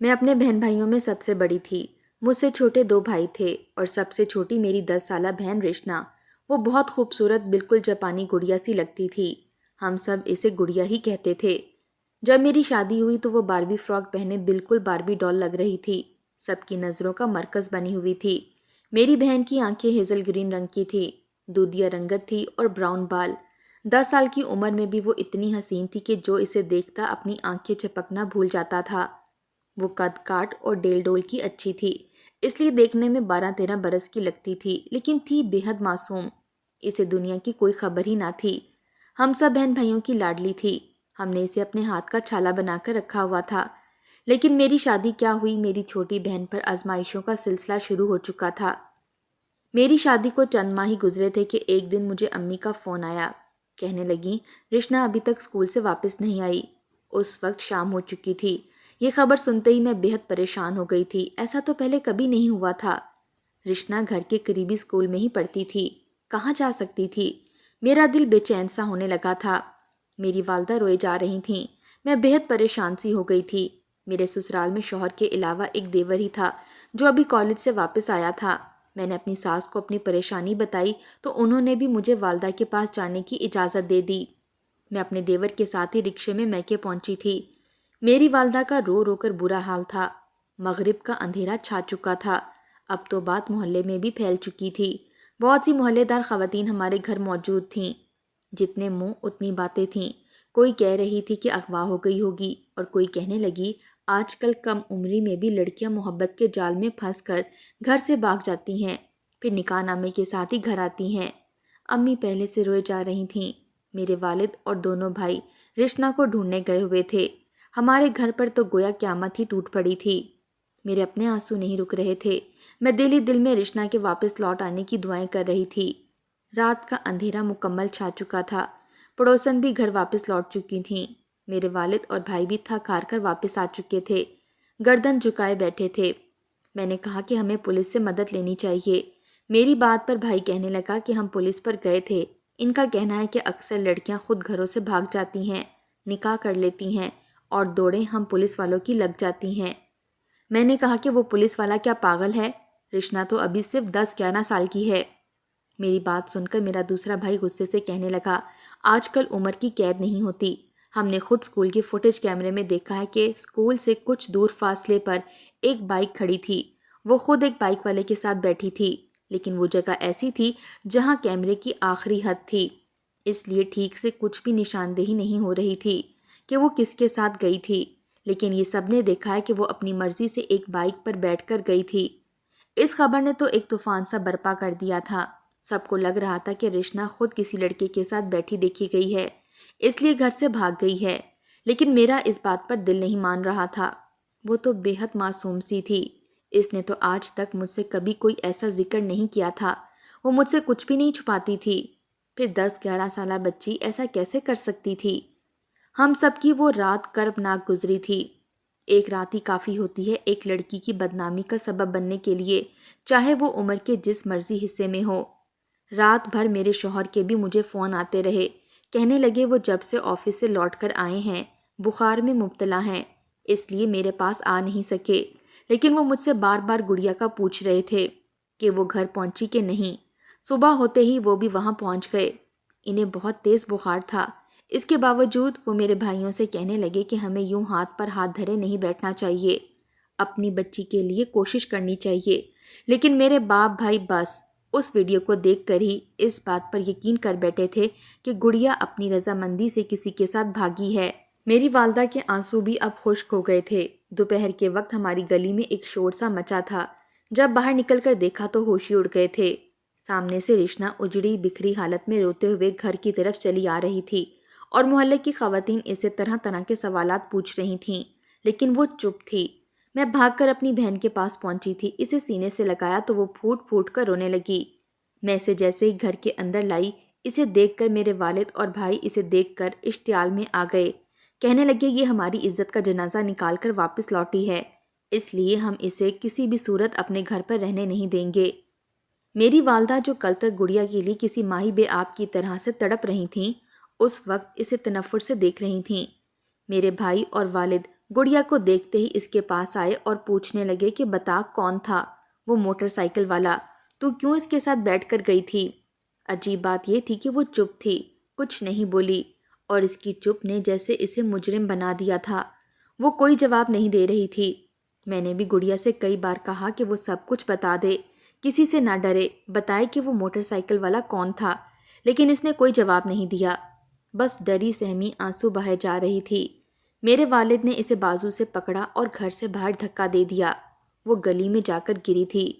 میں اپنے بہن بھائیوں میں سب سے بڑی تھی۔ مجھ سے چھوٹے 2 بھائی تھے اور سب سے چھوٹی میری 10 سالہ بہن رشنا۔ وہ بہت خوبصورت، بالکل جاپانی گڑیا سی لگتی تھی۔ ہم سب اسے گڑیا ہی کہتے تھے۔ جب میری شادی ہوئی تو وہ باربی فراک پہنے بالکل باربی ڈال لگ رہی تھی۔ سب کی نظروں کا مرکز بنی ہوئی تھی۔ میری بہن کی آنکھیں ہیزل گرین رنگ کی تھی، دودھیا رنگت تھی اور براؤن بال۔ 10 سال کی عمر میں بھی وہ اتنی حسین تھی کہ جو اسے دیکھتا اپنی آنکھیں چپکنا بھول جاتا تھا۔ وہ قد کاٹ اور ڈیل ڈول کی اچھی تھی، اس لیے دیکھنے میں 12-13 برس کی لگتی تھی، لیکن تھی بے حد معصوم۔ اسے دنیا کی کوئی خبر ہی نہ تھی۔ ہم سب بہن بھائیوں کی لاڈلی تھی۔ ہم نے اسے اپنے ہاتھ کا چھالا بنا کر رکھا ہوا تھا۔ لیکن میری شادی کیا ہوئی، میری چھوٹی بہن پر آزمائشوں کا سلسلہ شروع ہو چکا تھا۔ میری شادی کو چند ماہ ہی گزرے تھے کہ ایک دن مجھے امی کا فون آیا۔ کہنے لگیں رشنا ابھی تک اسکول سے واپس نہیں آئی۔ اس وقت شام ہو چکی تھی۔ یہ خبر سنتے ہی میں بے حد پریشان ہو گئی تھی۔ ایسا تو پہلے کبھی نہیں ہوا تھا۔ رشنا گھر کے قریبی اسکول میں ہی پڑھتی تھی، کہاں جا سکتی تھی؟ میرا دل بے چین سا ہونے لگا تھا۔ میری والدہ روئے جا رہی تھیں۔ میں بے حد پریشان سی ہو گئی تھی۔ میرے سسرال میں شوہر کے علاوہ ایک دیور ہی تھا جو ابھی کالج سے واپس آیا تھا۔ میں نے اپنی ساس کو اپنی پریشانی بتائی تو انہوں نے بھی مجھے والدہ کے پاس جانے کی اجازت دے دی۔ میں اپنے دیور کے ساتھ ہی رکشے میں میکے پہنچی تھی۔ میری والدہ کا رو رو کر برا حال تھا۔ مغرب کا اندھیرا چھا چکا تھا۔ اب تو بات محلے میں بھی پھیل چکی تھی۔ بہت سی محلے دار خواتین ہمارے گھر موجود تھیں۔ جتنے منہ اتنی باتیں تھیں۔ کوئی کہہ رہی تھی کہ اغوا ہو گئی ہوگی اور کوئی کہنے لگی آج کل کم عمری میں بھی لڑکیاں محبت کے جال میں پھنس کر گھر سے بھاگ جاتی ہیں، پھر نکاح نامے کے ساتھ ہی گھر آتی ہیں۔ امی پہلے سے روئے جا رہی تھیں۔ میرے والد اور دونوں بھائی رشنا کو ڈھونڈنے گئے ہوئے تھے۔ ہمارے گھر پر تو گویا قیامت ہی ٹوٹ پڑی تھی۔ میرے اپنے آنسو نہیں رک رہے تھے۔ میں دل ہی دل میں رشنا کے واپس لوٹ آنے کی دعائیں کر رہی تھی۔ رات کا اندھیرا مکمل چھا چکا تھا۔ پڑوسن بھی گھر واپس لوٹ چکی تھیں۔ میرے والد اور بھائی بھی تھک ہار کر واپس آ چکے تھے، گردن جھکائے بیٹھے تھے۔ میں نے کہا کہ ہمیں پولیس سے مدد لینی چاہیے۔ میری بات پر بھائی کہنے لگا کہ ہم پولیس پر گئے تھے۔ ان کا کہنا ہے کہ اکثر لڑکیاں خود گھروں سے بھاگ جاتی ہیں، نکاح کر لیتی ہیں اور دوڑیں ہم پولیس والوں کی لگ جاتی ہیں۔ میں نے کہا کہ وہ پولیس والا کیا پاگل ہے؟ رشنا تو ابھی صرف 10-11 سال کی ہے۔ میری بات سن کر میرا دوسرا بھائی غصے سے کہنے لگا آج کل عمر کی قید نہیں ہوتی۔ ہم نے خود اسکول کی فوٹیج کیمرے میں دیکھا ہے کہ اسکول سے کچھ دور فاصلے پر ایک بائک کھڑی تھی۔ وہ خود ایک بائک والے کے ساتھ بیٹھی تھی، لیکن وہ جگہ ایسی تھی جہاں کیمرے کی آخری حد تھی، اس لیے ٹھیک سے کچھ بھی نشاندہی نہیں ہو رہی تھی کہ وہ کس کے ساتھ گئی تھی۔ لیکن یہ سب نے دیکھا ہے کہ وہ اپنی مرضی سے ایک بائک پر بیٹھ کر گئی تھی۔ اس خبر نے تو ایک طوفان سا برپا کر دیا تھا۔ سب کو لگ رہا تھا کہ رشنا خود کسی لڑکے کے ساتھ بیٹھی دیکھی گئی ہے، اس لیے گھر سے بھاگ گئی ہے۔ لیکن میرا اس بات پر دل نہیں مان رہا تھا۔ وہ تو بے حد معصوم سی تھی۔ اس نے تو آج تک مجھ سے کبھی کوئی ایسا ذکر نہیں کیا تھا۔ وہ مجھ سے کچھ بھی نہیں چھپاتی تھی، پھر 10-11 سالہ بچی ایسا کیسے کر سکتی تھی؟ ہم سب کی وہ رات کربناک گزری تھی۔ ایک رات ہی کافی ہوتی ہے ایک لڑکی کی بدنامی کا سبب بننے کے لیے، چاہے وہ عمر کے جس مرضی حصے میں ہو۔ رات بھر میرے شوہر کے بھی مجھے فون آتے رہے، کہنے لگے وہ جب سے آفس سے لوٹ کر آئے ہیں بخار میں مبتلا ہیں، اس لیے میرے پاس آ نہیں سکے۔ لیکن وہ مجھ سے بار بار گڑیا کا پوچھ رہے تھے کہ وہ گھر پہنچی کہ نہیں۔ صبح ہوتے ہی وہ بھی وہاں پہنچ گئے۔ انہیں بہت تیز بخار تھا، اس کے باوجود وہ میرے بھائیوں سے کہنے لگے کہ ہمیں یوں ہاتھ پر ہاتھ دھرے نہیں بیٹھنا چاہیے، اپنی بچی کے لیے کوشش کرنی چاہیے۔ لیکن میرے باپ بھائی بس اس ویڈیو کو دیکھ کر ہی اس بات پر یقین کر بیٹھے تھے کہ گڑیا اپنی رضامندی سے کسی کے ساتھ بھاگی ہے۔ میری والدہ کے آنسو بھی اب خشک ہو گئے تھے۔ دوپہر کے وقت ہماری گلی میں ایک شور سا مچا تھا۔ جب باہر نکل کر دیکھا تو ہوش ہی اڑ گئے تھے۔ سامنے سے رشنا اجڑی بکھری حالت میں روتے ہوئے گھر کی طرف چلی آ رہی تھی اور محلے کی خواتین اسے طرح طرح کے سوالات پوچھ رہی تھیں، لیکن وہ چپ تھی۔ میں بھاگ کر اپنی بہن کے پاس پہنچی تھی، اسے سینے سے لگایا تو وہ پھوٹ پھوٹ کر رونے لگی۔ میں اسے جیسے ہی گھر کے اندر لائی، اسے دیکھ کر میرے والد اور بھائی اسے دیکھ کر اشتعال میں آ گئے، کہنے لگے یہ ہماری عزت کا جنازہ نکال کر واپس لوٹی ہے، اس لیے ہم اسے کسی بھی صورت اپنے گھر پر رہنے نہیں دیں گے۔ میری والدہ جو کل تک گڑیا کے لیے کسی ماہی بے آپ کی طرح سے تڑپ رہی تھیں، اس وقت اسے تنفر سے دیکھ رہی تھیں۔ میرے بھائی اور والد گڑیا کو دیکھتے ہی اس کے پاس آئے اور پوچھنے لگے کہ بتا کون تھا وہ موٹر سائیکل والا، تو کیوں اس کے ساتھ بیٹھ کر گئی تھی؟ عجیب بات یہ تھی کہ وہ چپ تھی، کچھ نہیں بولی، اور اس کی چپ نے جیسے اسے مجرم بنا دیا تھا۔ وہ کوئی جواب نہیں دے رہی تھی۔ میں نے بھی گڑیا سے کئی بار کہا کہ وہ سب کچھ بتا دے، کسی سے نہ ڈرے، بتائے کہ وہ موٹر سائیکل والا کون تھا، لیکن اس نے کوئی جواب نہیں دیا، بس ڈری سہمی آنسو بہے جا رہی تھی۔ میرے والد نے اسے بازو سے پکڑا اور گھر سے باہر دھکا دے دیا۔ وہ گلی میں جا کر گری تھی۔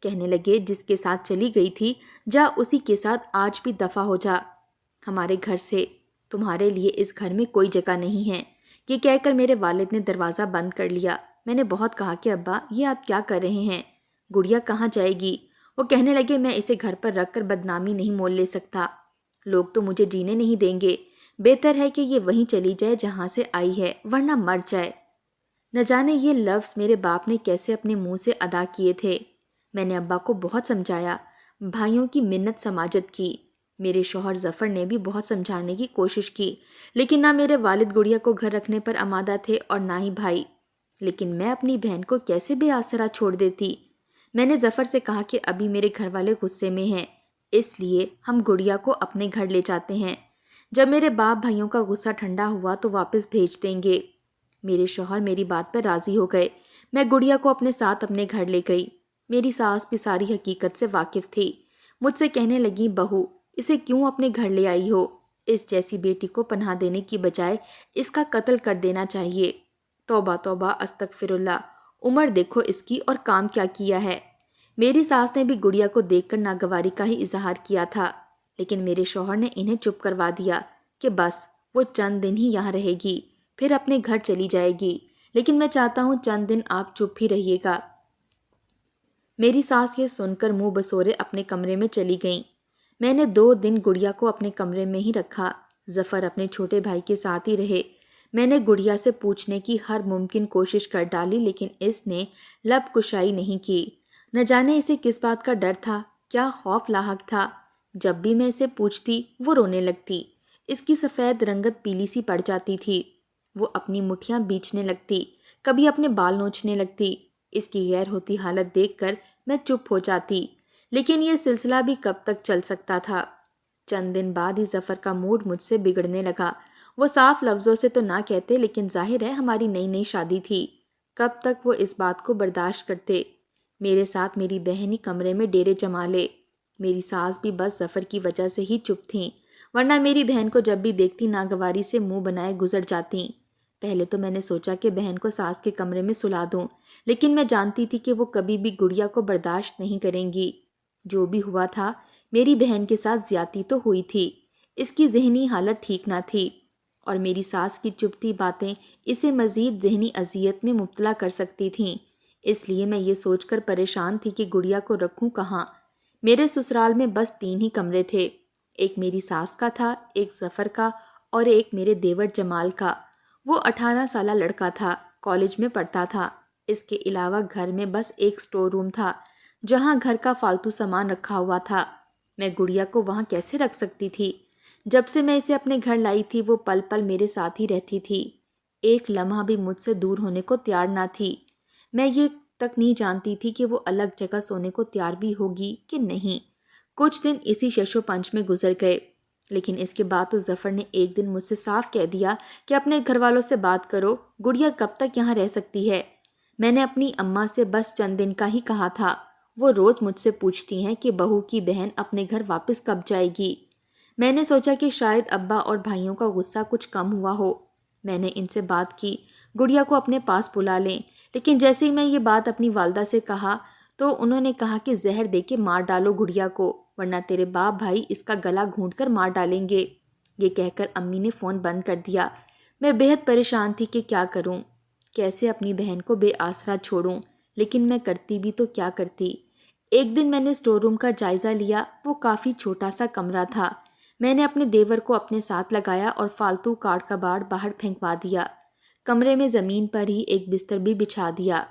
کہنے لگے جس کے ساتھ چلی گئی تھی جا اسی کے ساتھ آج بھی دفع ہو جا ہمارے گھر سے، تمہارے لیے اس گھر میں کوئی جگہ نہیں ہے۔ یہ کہہ کر میرے والد نے دروازہ بند کر لیا۔ میں نے بہت کہا کہ ابا یہ آپ کیا کر رہے ہیں، گڑیا کہاں جائے گی؟ وہ کہنے لگے میں اسے گھر پر رکھ کر بدنامی نہیں مول لے سکتا، لوگ تو مجھے جینے نہیں دیں گے، بہتر ہے کہ یہ وہیں چلی جائے جہاں سے آئی ہے، ورنہ مر جائے۔ نہ جانے یہ لفظ میرے باپ نے کیسے اپنے منہ سے ادا کیے تھے۔ میں نے ابا کو بہت سمجھایا، بھائیوں کی منت سماجت کی، میرے شوہر ظفر نے بھی بہت سمجھانے کی کوشش کی، لیکن نہ میرے والد گڑیا کو گھر رکھنے پر آمادہ تھے اور نہ ہی بھائی۔ لیکن میں اپنی بہن کو کیسے بے آسرا چھوڑ دیتی؟ میں نے ظفر سے کہا کہ ابھی میرے گھر والے غصے میں ہیں، اس لیے ہم گڑیا کو اپنے گھر لے جاتے ہیں، جب میرے باپ بھائیوں کا غصہ ٹھنڈا ہوا تو واپس بھیج دیں گے۔ میرے شوہر میری بات پر راضی ہو گئے۔ میں گڑیا کو اپنے ساتھ اپنے گھر لے گئی۔ میری ساس بھی ساری حقیقت سے واقف تھی۔ مجھ سے کہنے لگی بہو اسے کیوں اپنے گھر لے آئی ہو؟ اس جیسی بیٹی کو پناہ دینے کی بجائے اس کا قتل کر دینا چاہیے۔ توبہ توبہ استغفر اللہ، عمر دیکھو اس کی اور کام کیا کیا ہے۔ میری ساس نے بھی گڑیا کو دیکھ کر ناگواری کا ہی اظہار کیا تھا، لیکن میرے شوہر نے انہیں چپ کروا دیا کہ بس وہ چند دن ہی یہاں رہے گی، پھر اپنے گھر چلی جائے گی، لیکن میں چاہتا ہوں چند دن آپ چپ ہی رہیے گا۔ میری ساس یہ سن کر منہ بسورے اپنے کمرے میں چلی گئیں۔ میں نے 2 دن گڑیا کو اپنے کمرے میں ہی رکھا۔ ظفر اپنے چھوٹے بھائی کے ساتھ ہی رہے۔ میں نے گڑیا سے پوچھنے کی ہر ممکن کوشش کر ڈالی، لیکن اس نے لب کشائی نہیں کی۔ نہ جانے اسے کس بات کا ڈر تھا، کیا خوف لاحق تھا۔ جب بھی میں اسے پوچھتی وہ رونے لگتی، اس کی سفید رنگت پیلی سی پڑ جاتی تھی، وہ اپنی مٹھیاں بیچنے لگتی، کبھی اپنے بال نوچنے لگتی۔ اس کی غیر ہوتی حالت دیکھ کر میں چپ ہو جاتی، لیکن یہ سلسلہ بھی کب تک چل سکتا تھا۔ چند دن بعد ہی ظفر کا موڈ مجھ سے بگڑنے لگا۔ وہ صاف لفظوں سے تو نہ کہتے، لیکن ظاہر ہے ہماری نئی نئی شادی تھی، کب تک وہ اس بات کو برداشت کرتے؟ میرے ساتھ میری بہن ہی کمرے میں ڈیرے جما لے۔ میری ساس بھی بس ظفر کی وجہ سے ہی چپ تھیں، ورنہ میری بہن کو جب بھی دیکھتی ناگواری سے منہ بنائے گزر جاتیں۔ پہلے تو میں نے سوچا کہ بہن کو ساس کے کمرے میں سلا دوں، لیکن میں جانتی تھی کہ وہ کبھی بھی گڑیا کو برداشت نہیں کریں گی۔ جو بھی ہوا تھا میری بہن کے ساتھ زیادتی تو ہوئی تھی، اس کی ذہنی حالت ٹھیک نہ تھی، اور میری ساس کی چپتی باتیں اسے مزید ذہنی اذیت میں مبتلا کر سکتی تھیں۔ اس لیے میں یہ سوچ کر پریشان تھی کہ گڑیا کو رکھوں کہاں۔ میرے سسرال میں بس 3 ہی کمرے تھے، ایک میری ساس کا تھا، ایک ظفر کا اور ایک میرے دیور جمال کا۔ وہ 18 سالہ لڑکا تھا، کالج میں پڑھتا تھا۔ اس کے علاوہ گھر میں بس ایک سٹور روم تھا جہاں گھر کا فالتو سامان رکھا ہوا تھا۔ میں گڑیا کو وہاں کیسے رکھ سکتی تھی؟ جب سے میں اسے اپنے گھر لائی تھی وہ پل پل میرے ساتھ ہی رہتی تھی، ایک لمحہ بھی مجھ سے دور ہونے کو تیار نہ تھی۔ میں یہ تک نہیں جانتی تھی کہ وہ الگ جگہ سونے کو تیار بھی ہوگی کہ نہیں۔ کچھ دن اسی شش و پنج میں گزر گئے، لیکن اس کے بعد تو ظفر نے ایک دن مجھ سے صاف کہہ دیا کہ اپنے گھر والوں سے بات کرو، گڑیا کب تک یہاں رہ سکتی ہے۔ میں نے اپنی اماں سے بس چند دن کا ہی کہا تھا، وہ روز مجھ سے پوچھتی ہیں کہ بہو کی بہن اپنے گھر واپس کب جائے گی۔ میں نے سوچا کہ شاید ابا اور بھائیوں کا غصہ کچھ کم ہوا ہو۔ میں نے ان سے بات کی گڑیا کو اپنے پاس بلا لیں، لیکن جیسے ہی میں یہ بات اپنی والدہ سے کہا تو انہوں نے کہا کہ زہر دے کے مار ڈالو گڑیا کو، ورنہ تیرے باپ بھائی اس کا گلا گھونٹ کر مار ڈالیں گے۔ یہ کہہ کر امی نے فون بند کر دیا۔ میں بہت پریشان تھی کہ کیا کروں، کیسے اپنی بہن کو بے آسرا چھوڑوں، لیکن میں کرتی بھی تو کیا کرتی۔ ایک دن میں نے اسٹور روم کا جائزہ لیا، وہ کافی چھوٹا سا کمرہ تھا۔ میں نے اپنے دیور کو اپنے ساتھ لگایا اور فالتو کاٹ کباڑ باہر پھینکوا دیا۔ کمرے میں زمین پر ہی ایک بستر بھی بچھا دیا۔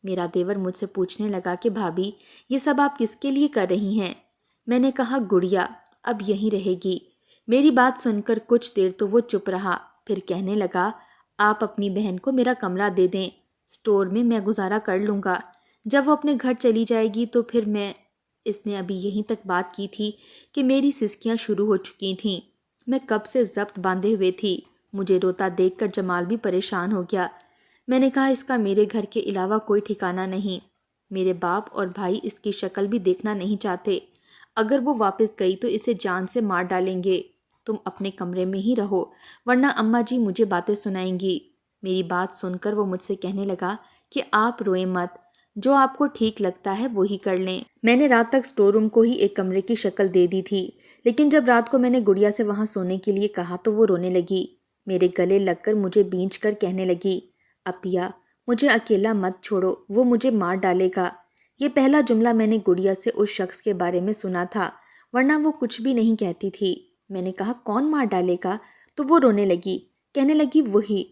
میرا دیور مجھ سے پوچھنے لگا کہ بھابھی یہ سب آپ کس کے لیے کر رہی ہیں؟ میں نے کہا گڑیا اب یہیں رہے گی۔ میری بات سن کر کچھ دیر تو وہ چپ رہا، پھر کہنے لگا آپ اپنی بہن کو میرا کمرہ دے دیں، اسٹور میں میں گزارا کر لوں گا، جب وہ اپنے گھر چلی جائے گی تو پھر میں۔ اس نے ابھی یہیں تک بات کی تھی کہ میری سسکیاں شروع ہو چکی تھیں۔ میں کب سے ضبط باندھے ہوئے تھی۔ مجھے روتا دیکھ کر جمال بھی پریشان ہو گیا۔ میں نے کہا اس کا میرے گھر کے علاوہ کوئی ٹھکانہ نہیں۔ میرے باپ اور بھائی اس کی شکل بھی دیکھنا نہیں چاہتے۔ اگر وہ واپس گئی تو اسے جان سے مار ڈالیں گے۔ تم اپنے کمرے میں ہی رہو ورنہ اماں جی مجھے باتیں سنائیں گی۔ میری بات سن کر وہ مجھ سے کہنے لگا کہ آپ روئیں مت، جو آپ کو ٹھیک لگتا ہے وہی کر لیں۔ میں نے رات تک اسٹور روم کو ہی ایک کمرے کی شکل دے دی تھی، لیکن جب رات کو میں نے گڑیا سے وہاں سونے کے لیے کہا تو وہ رونے لگی۔ میرے گلے لگ کر مجھے بینچ کر کہنے لگی، اپیا مجھے اکیلا مت چھوڑو، وہ مجھے مار ڈالے گا۔ یہ پہلا جملہ میں نے گڑیا سے اس شخص کے بارے میں سنا تھا، ورنہ وہ کچھ بھی نہیں کہتی تھی۔ میں نے کہا کون مار ڈالے گا؟ تو وہ رونے لگی، کہنے لگی وہی،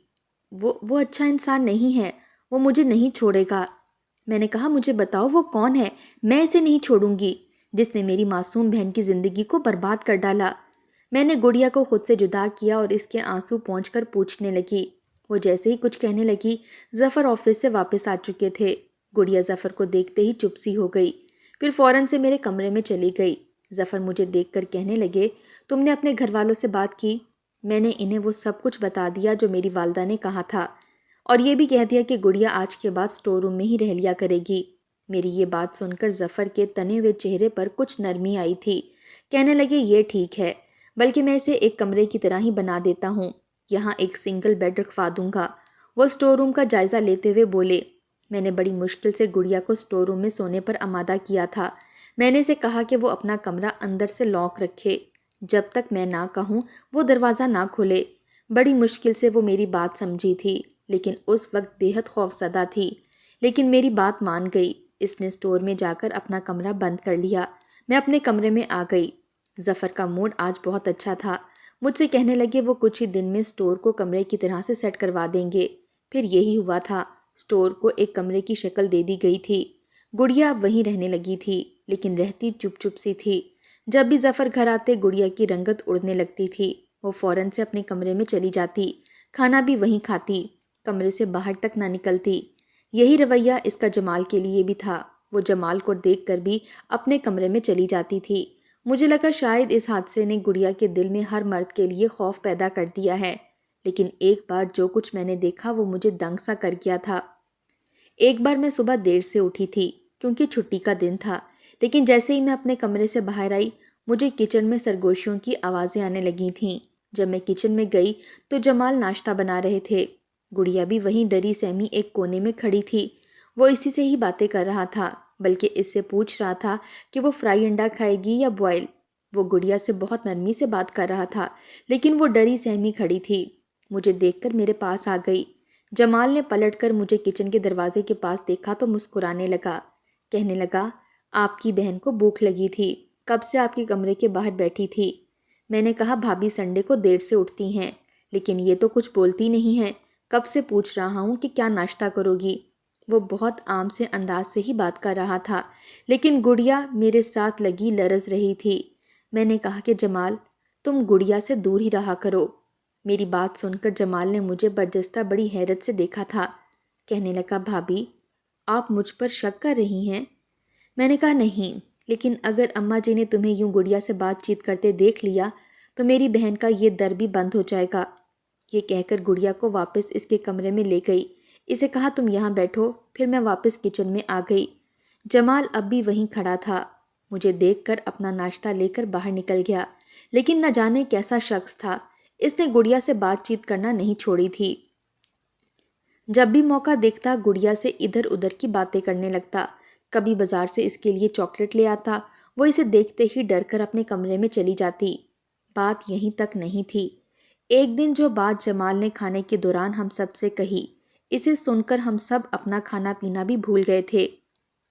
وہ اچھا انسان نہیں ہے، وہ مجھے نہیں چھوڑے گا۔ میں نے کہا مجھے بتاؤ وہ کون ہے، میں اسے نہیں چھوڑوں گی جس نے میری معصوم بہن کی زندگی کو برباد کر ڈالا۔ میں نے گڑیا کو خود سے جدا کیا اور اس کے آنسو پونچھ کر پوچھنے لگی۔ وہ جیسے ہی کچھ کہنے لگی، ظفر آفس سے واپس آ چکے تھے۔ گڑیا ظفر کو دیکھتے ہی چپ سی ہو گئی، پھر فوراً سے میرے کمرے میں چلی گئی۔ ظفر مجھے دیکھ کر کہنے لگے، تم نے اپنے گھر والوں سے بات کی؟ میں نے انہیں وہ سب کچھ بتا دیا جو میری والدہ نے کہا تھا، اور یہ بھی کہہ دیا کہ گڑیا آج کے بعد اسٹور روم میں ہی رہ لیا کرے گی۔ میری یہ بات سن کر ظفر کے تنے ہوئے چہرے پر کچھ نرمی آئی تھی۔ کہنے لگے یہ ٹھیک ہے، بلکہ میں اسے ایک کمرے کی طرح ہی بنا دیتا ہوں، یہاں ایک سنگل بیڈ رکھوا دوں گا۔ وہ اسٹور روم کا جائزہ لیتے ہوئے بولے، میں نے بڑی مشکل سے گڑیا کو اسٹور روم میں سونے پر آمادہ کیا تھا۔ میں نے اسے کہا کہ وہ اپنا کمرہ اندر سے لاک رکھے، جب تک میں نہ کہوں وہ دروازہ نہ کھولے۔ بڑی مشکل سے وہ میری بات سمجھی تھی، لیکن اس وقت بے حد خوف زدہ تھی، لیکن میری بات مان گئی۔ اس نے اسٹور میں جا کر اپنا کمرہ بند کر لیا۔ میں اپنے کمرے میں آ گئی۔ ظفر کا موڈ آج بہت اچھا تھا۔ مجھ سے کہنے لگے وہ کچھ ہی دن میں اسٹور کو کمرے کی طرح سے سیٹ کروا دیں گے۔ پھر یہی ہوا تھا، اسٹور کو ایک کمرے کی شکل دے دی گئی تھی۔ گڑیا وہیں رہنے لگی تھی، لیکن رہتی چپ چپ سی تھی۔ جب بھی ظفر گھر آتے گڑیا کی رنگت اڑنے لگتی تھی۔ وہ فوراً سے اپنے کمرے میں چلی جاتی، کھانا بھی وہیں کھاتی، کمرے سے باہر تک نہ نکلتی۔ یہی رویہ اس کا جمال کے لیے بھی تھا۔ وہ جمال کو دیکھ کر بھی اپنے کمرے میں چلی جاتی تھی۔ مجھے لگا شاید اس حادثے نے گڑیا کے دل میں ہر مرد کے لیے خوف پیدا کر دیا ہے، لیکن ایک بار جو کچھ میں نے دیکھا وہ مجھے دنگ سا کر گیا تھا۔ ایک بار میں صبح دیر سے اٹھی تھی کیونکہ چھٹی کا دن تھا، لیکن جیسے ہی میں اپنے کمرے سے باہر آئی مجھے کچن میں سرگوشیوں کی آوازیں آنے لگی تھیں۔ جب میں کچن میں گئی تو جمال ناشتہ بنا رہے تھے۔ گڑیا بھی وہیں ڈری سہمی ایک کونے میں کھڑی تھی۔ وہ اسی سے ہی باتیں کر رہا تھا، بلکہ اس سے پوچھ رہا تھا کہ وہ فرائی انڈا کھائے گی یا بوائل۔ وہ گڑیا سے بہت نرمی سے بات کر رہا تھا، لیکن وہ ڈری سہمی کھڑی تھی۔ مجھے دیکھ کر میرے پاس آ گئی۔ جمال نے پلٹ کر مجھے کچن کے دروازے کے پاس دیکھا تو مسکرانے لگا، کہنے لگا، آپ کی بہن کو بھوک لگی تھی، کب سے آپ کے کمرے کے باہر بیٹھی تھی۔ میں نے کہا بھابھی سنڈے کو دیر سے اٹھتی ہیں، لیکن یہ تو کچھ بولتی نہیں ہے، کب سے پوچھ رہا ہوں کہ کیا ناشتہ کرو گی۔ وہ بہت عام سے انداز سے ہی بات کر رہا تھا، لیکن گڑیا میرے ساتھ لگی لرز رہی تھی۔ میں نے کہا کہ جمال تم گڑیا سے دور ہی رہا کرو۔ میری بات سن کر جمال نے مجھے برجستہ بڑی حیرت سے دیکھا تھا، کہنے لگا بھابھی آپ مجھ پر شک کر رہی ہیں؟ میں نے کہا نہیں، لیکن اگر اماں جی نے تمہیں یوں گڑیا سے بات چیت کرتے دیکھ لیا تو میری بہن کا یہ در بھی بند ہو جائے گا۔ یہ کہہ کر گڑیا کو واپس اس کے کمرے میں لے گئی۔ اسے کہا تم یہاں بیٹھو، پھر میں واپس کچن میں آ گئی۔ جمال اب بھی وہیں کھڑا تھا، مجھے دیکھ کر اپنا ناشتہ لے کر باہر نکل گیا، لیکن نہ جانے کیسا شخص تھا، اس نے گڑیا سے بات چیت کرنا نہیں چھوڑی تھی۔ جب بھی موقع دیکھتا گڑیا سے ادھر ادھر کی باتیں کرنے لگتا، کبھی بازار سے اس کے لیے چاکلیٹ لے آتا، وہ اسے دیکھتے ہی ڈر کر اپنے کمرے میں چلی جاتی۔ بات یہیں تک نہیں تھی، ایک دن جو بات جمال نے کھانے کے دوران ہم سب سے کہی، اسے سن کر ہم سب اپنا کھانا پینا بھی بھول گئے تھے۔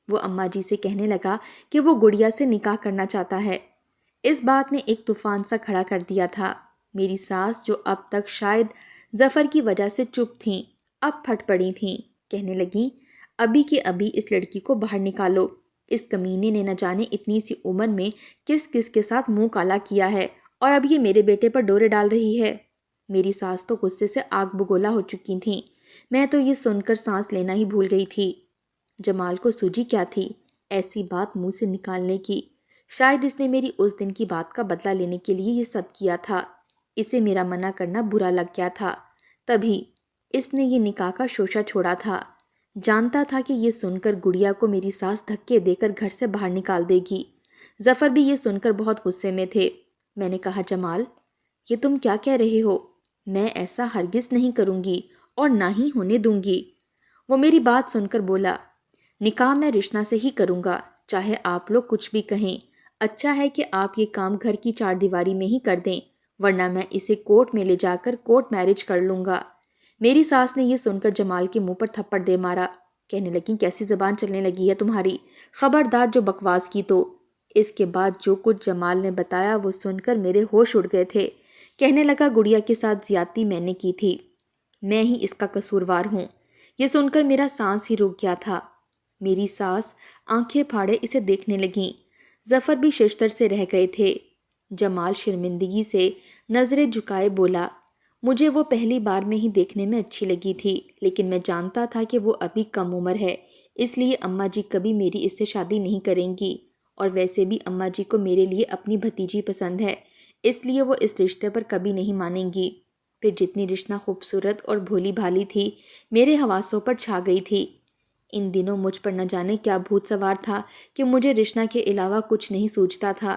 وہ اماں جی سے کہنے لگا کہ وہ گڑیا سے نکاح کرنا چاہتا ہے۔ اس بات نے ایک طوفان سا کھڑا کر دیا تھا۔ میری ساس جو اب تک شاید ظفر کی وجہ سے چپ تھیں، اب پھٹ پڑی تھیں، کہنے لگیں ابھی کے ابھی اس لڑکی کو باہر نکالو، اس کمینے نے نہ جانے اتنی سی عمر میں کس کس کے ساتھ منہ کالا کیا ہے، اور اب یہ میرے بیٹے پر ڈورے ڈال رہی ہے۔ میری ساس تو غصے سے آگ بگولا ہو چکی تھیں۔ میں تو یہ سن کر سانس لینا ہی بھول گئی تھی۔ جمال کو سوجی کیا تھی ایسی بات منہ سے نکالنے کی؟ شاید اس نے میری اس دن کی بات کا بدلہ لینے کے لیے یہ سب کیا تھا۔ اسے میرا منع کرنا برا لگ گیا تھا، تبھی اس نے یہ نکاح کا شوشہ چھوڑا تھا۔ جانتا تھا کہ یہ سن کر گڑیا کو میری ساس دھکے دے کر گھر سے باہر نکال دے گی۔ ظفر بھی یہ سن کر بہت غصے میں تھے۔ میں نے کہا جمال، یہ تم کیا کہہ رہے ہو؟ میں ایسا ہرگز نہیں کروں گی اور نہ ہی ہونے دوں گی۔ وہ میری بات سن کر بولا، نکاح میں رشنا سے ہی کروں گا، چاہے آپ لوگ کچھ بھی کہیں۔ اچھا ہے کہ آپ یہ کام گھر کی چار دیواری میں ہی کر دیں، ورنہ میں اسے کورٹ میں لے جا کر کورٹ میرج کر لوں گا۔ میری ساس نے یہ سن کر جمال کے منہ پر تھپڑ دے مارا۔ کہنے لگی، کیسی زبان چلنے لگی ہے تمہاری؟ خبردار جو بکواس کی تو۔ اس کے بعد جو کچھ جمال نے بتایا وہ سن کر میرے ہوش اڑ گئے تھے۔ کہنے لگا، گڑیا کے ساتھ زیادتی میں نے کی تھی، میں ہی اس کا قصوروار ہوں۔ یہ سن کر میرا سانس ہی رک گیا تھا۔ میری ساس آنکھیں پھاڑے اسے دیکھنے لگیں۔ ظفر بھی ششدر سے رہ گئے تھے۔ جمال شرمندگی سے نظریں جھکائے بولا، مجھے وہ پہلی بار میں ہی دیکھنے میں اچھی لگی تھی، لیکن میں جانتا تھا کہ وہ ابھی کم عمر ہے، اس لیے اماں جی کبھی میری اس سے شادی نہیں کریں گی، اور ویسے بھی اماں جی کو میرے لیے اپنی بھتیجی پسند ہے، اس لیے وہ اس رشتے پر کبھی نہیں مانیں گی۔ پھر جتنی رشنا خوبصورت اور بھولی بھالی تھی، میرے حواسوں پر چھا گئی تھی۔ ان دنوں مجھ پر نہ جانے کیا بھوت سوار تھا کہ مجھے رشنا کے علاوہ کچھ نہیں سوچتا تھا۔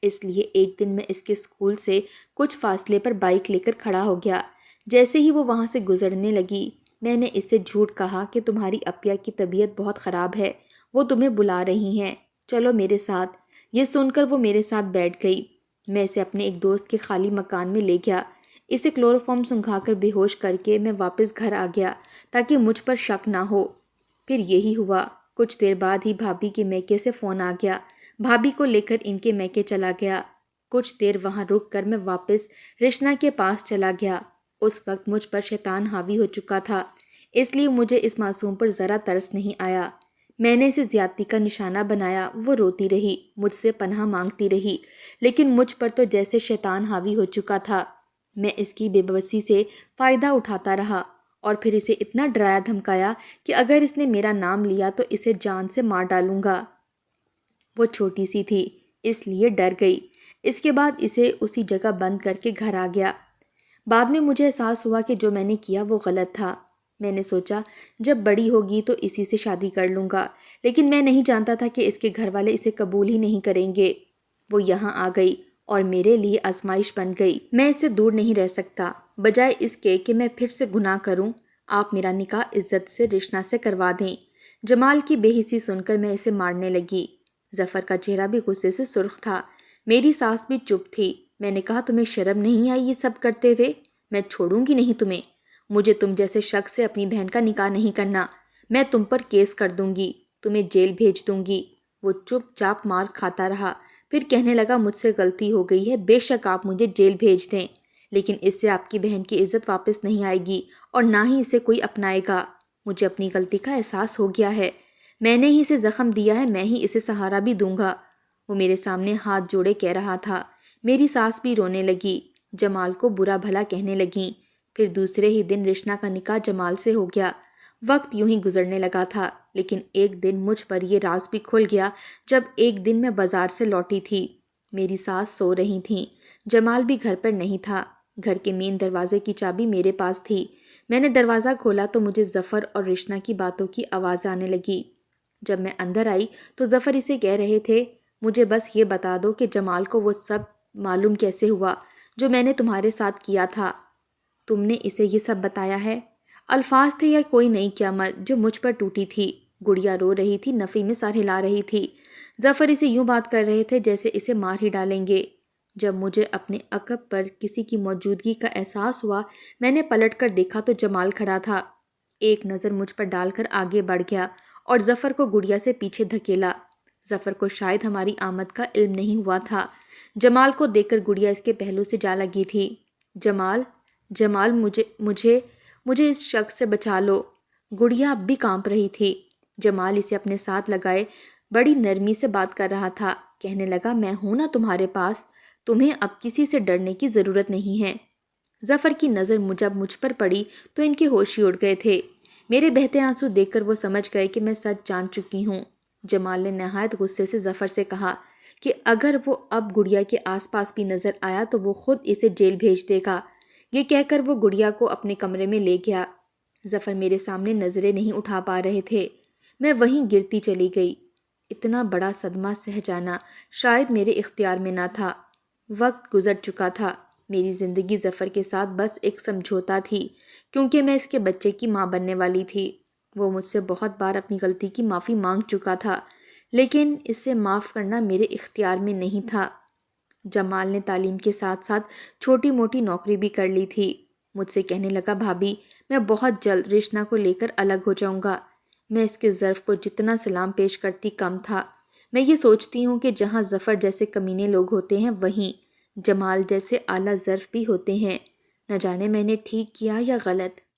اس لیے ایک دن میں اس کے اسکول سے کچھ فاصلے پر بائک لے کر کھڑا ہو گیا۔ جیسے ہی وہ وہاں سے گزرنے لگی، میں نے اس سے جھوٹ کہا کہ تمہاری اپیا کی طبیعت بہت خراب ہے، وہ تمہیں بلا رہی ہیں، چلو میرے ساتھ۔ یہ سن کر وہ میرے ساتھ بیٹھ گئی۔ میں اسے اپنے ایک دوست کے خالی مکان میں لے گیا۔ اسے کلوروفارم سنگھا کر بے ہوش کر کے میں واپس گھر آ گیا تاکہ مجھ پر شک نہ ہو۔ پھر یہی ہوا۔ کچھ دیر بعد ہی بھابھی کے میکے سے فون آ گیا۔ بھابھی کو لے کر ان کے میکے چلا گیا۔ کچھ دیر وہاں رک کر میں واپس رشنا کے پاس چلا گیا۔ اس وقت مجھ پر شیطان حاوی ہو چکا تھا، اس لیے مجھے اس معصوم پر ذرا ترس نہیں آیا۔ میں نے اسے زیادتی کا نشانہ بنایا۔ وہ روتی رہی، مجھ سے پناہ مانگتی رہی، لیکن مجھ پر تو جیسے شیطان حاوی ہو چکا تھا۔ میں اس کی بے بسی سے فائدہ اٹھاتا رہا اور پھر اسے اتنا ڈرایا دھمکایا کہ اگر اس نے میرا نام لیا تو اسے جان سے مار ڈالوں گا۔ وہ چھوٹی سی تھی، اس لیے ڈر گئی۔ اس کے بعد اسے اسی جگہ بند کر کے گھر آ گیا۔ بعد میں مجھے احساس ہوا کہ جو میں نے کیا وہ غلط تھا۔ میں نے سوچا جب بڑی ہوگی تو اسی سے شادی کر لوں گا، لیکن میں نہیں جانتا تھا کہ اس کے گھر والے اسے قبول ہی نہیں کریں گے۔ وہ یہاں آ گئی اور میرے لیے آزمائش بن گئی۔ میں اس سے دور نہیں رہ سکتا۔ بجائے اس کے کہ میں پھر سے گناہ کروں، آپ میرا نکاح عزت سے رشنا سے کروا دیں۔ جمال کی بے حسی سن کر میں اسے مارنے لگی۔ ظفر کا چہرہ بھی غصے سے سرخ تھا۔ میری ساس بھی چپ تھی۔ میں نے کہا، تمہیں شرم نہیں آئی یہ سب کرتے ہوئے؟ میں چھوڑوں گی نہیں تمہیں۔ مجھے تم جیسے شخص سے اپنی بہن کا نکاح نہیں کرنا۔ میں تم پر کیس کر دوں گی، تمہیں جیل بھیج دوں گی۔ وہ چپ چاپ مار کھاتا رہا، پھر کہنے لگا، مجھ سے غلطی ہو گئی ہے، بے شک آپ مجھے جیل بھیج دیں، لیکن اس سے آپ کی بہن کی عزت واپس نہیں آئے گی اور نہ ہی اسے کوئی اپنائے گا۔ مجھے اپنی غلطی کا احساس ہو گیا ہے، میں نے ہی اسے زخم دیا ہے، میں ہی اسے سہارا بھی دوں گا۔ وہ میرے سامنے ہاتھ جوڑے کہہ رہا تھا۔ میری ساس بھی رونے لگی، جمال کو برا بھلا کہنے لگیں۔ پھر دوسرے ہی دن رشنا کا نکاح جمال سے ہو گیا۔ وقت یوں ہی گزرنے لگا تھا، لیکن ایک دن مجھ پر یہ راز بھی کھل گیا جب ایک دن میں بازار سے لوٹی تھی۔ میری ساس سو رہی تھیں، جمال بھی گھر پر نہیں تھا۔ گھر کے مین دروازے کی چابی میرے پاس تھی۔ میں نے دروازہ کھولا تو مجھے ظفر اور رشنا کی باتوں کی آواز آنے لگی۔ جب میں اندر آئی تو ظفر اسے کہہ رہے تھے، مجھے بس یہ بتا دو کہ جمال کو وہ سب معلوم کیسے ہوا جو میں نے تمہارے ساتھ کیا تھا؟ تم نے اسے یہ سب بتایا ہے؟ الفاظ تھے یا کوئی نئی قیامت جو مجھ پر ٹوٹی تھی۔ گڑیا رو رہی تھی، نفی میں سر ہلا رہی تھی۔ ظفر اسے یوں بات کر رہے تھے جیسے اسے مار ہی ڈالیں گے۔ جب مجھے اپنے عقب پر کسی کی موجودگی کا احساس ہوا، میں نے پلٹ کر دیکھا تو جمال کھڑا تھا۔ ایک نظر مجھ پر ڈال کر آگے بڑھ گیا اور ظفر کو گڑیا سے پیچھے دھکیلا۔ ظفر کو شاید ہماری آمد کا علم نہیں ہوا تھا۔ جمال کو دیکھ کر گڑیا اس کے پہلو سے جا لگی تھی۔ جمال، جمال، مجھے اس شخص سے بچا لو۔ گڑیا اب بھی کانپ رہی تھی۔ جمال اسے اپنے ساتھ لگائے بڑی نرمی سے بات کر رہا تھا۔ کہنے لگا، میں ہوں نا تمہارے پاس، تمہیں اب کسی سے ڈرنے کی ضرورت نہیں ہے۔ ظفر کی نظر جب مجھ پر پڑی تو ان کے ہوش ہی اڑ گئے تھے۔ میرے بہتے آنسو دیکھ کر وہ سمجھ گئے کہ میں سچ جان چکی ہوں۔ جمال نے نہایت غصے سے ظفر سے کہا کہ اگر وہ اب گڑیا کے آس پاس بھی نظر آیا تو وہ خود اسے جیل بھیج دے گا۔ یہ کہہ کر وہ گڑیا کو اپنے کمرے میں لے گیا۔ ظفر میرے سامنے نظریں نہیں اٹھا پا رہے تھے۔ میں وہیں گرتی چلی گئی۔ اتنا بڑا صدمہ سہ جانا شاید میرے اختیار میں نہ تھا۔ وقت گزر چکا تھا۔ میری زندگی ظفر کے ساتھ بس ایک سمجھوتا تھی، کیونکہ میں اس کے بچے کی ماں بننے والی تھی۔ وہ مجھ سے بہت بار اپنی غلطی کی معافی مانگ چکا تھا، لیکن اسے معاف کرنا میرے اختیار میں نہیں تھا۔ جمال نے تعلیم کے ساتھ ساتھ چھوٹی موٹی نوکری بھی کر لی تھی۔ مجھ سے کہنے لگا، بھابھی میں بہت جلد رشنا کو لے کر الگ ہو جاؤں گا۔ میں اس کے ظرف کو جتنا سلام پیش کرتی کم تھا۔ میں یہ سوچتی ہوں کہ جہاں ظفر جیسے کمینے لوگ ہوتے ہیں وہیں جمال جیسے اعلیٰ ظرف بھی ہوتے ہیں۔ نہ جانے میں نے ٹھیک کیا یا غلط۔